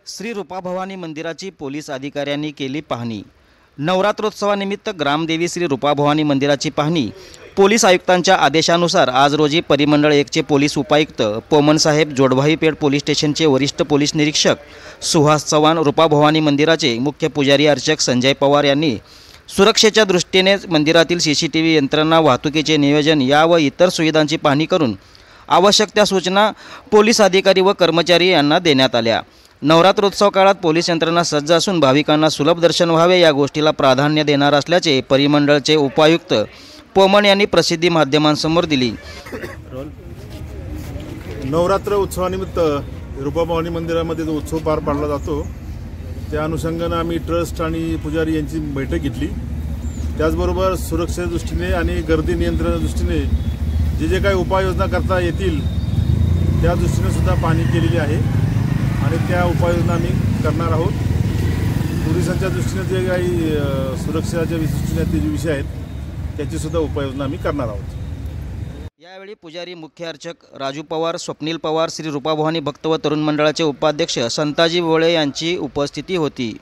श्री रूपाभवानी मंदिराची पोलीस अधिकाऱ्यांनी केली पाहणी। नवरात्रोत्सवानिमित्त ग्रामदेवी श्री रूपाभवानी मंदिराची पाहणी पोलीस आयुक्तांच्या आदेशानुसार आज रोजी परिमंडळ 1 चे पोलीस उपायुक्त पोमनसाहेब जोडभाईपेठ पोलीस स्टेशनचे वरिष्ठ पोलीस निरीक्षक सुहास चव्हाण, रूपाभवानी मंदिराचे मुख्य पुजारी अर्चक संजय पवार यांनी सुरक्षेच्या दृष्टीने मंदिरातील सीसीटीव्ही यंत्रणा, वाहतुकीचे नियोजन या व इतर सुविधांची पाहणी करून आवश्यक त्या सूचना पोलीस अधिकारी व कर्मचारी यांना देण्यात आल्या। नवरात्रोत्सव काळात पोलीस यंत्रणा सज्ज असून भाविकांना सुलभ दर्शन व्हावे या गोष्टीला प्राधान्य देणार असल्याचे परिमंडळचे उपायुक्त पोमन यांनी प्रसिद्धी माध्यमांसमोर दिली। नवरात्र उत्सवानिमित्त रूपाभवानी मंदिरामध्ये जो उत्सव पार पाडला जातो त्या अनुषंगाने आम्ही ट्रस्ट आणि पुजारी यांची बैठक घेतली। त्याचबरोबर सुरक्षेच्या दृष्टीने आणि गर्दी नियंत्रणाच्या दृष्टीने जे काही उपाययोजना करता येतील त्या दृष्टीने सुद्धा पाहणी केलेली आहे आणि त्या उपाययोजना आम्ही करणार आहोत। पोलिसांच्या दृष्टीने जे काही सुरक्षेच्या दृष्टीने ते जे विषय आहेत त्याची सुद्धा उपाययोजना आम्ही करणार आहोत। यावेळी पुजारी, मुख्य अर्चक राजू पवार, स्वप्नील पवार, श्री रूपाभवानी भक्त व तरुण मंडळाचे उपाध्यक्ष संताजी वळे यांची उपस्थिती होती।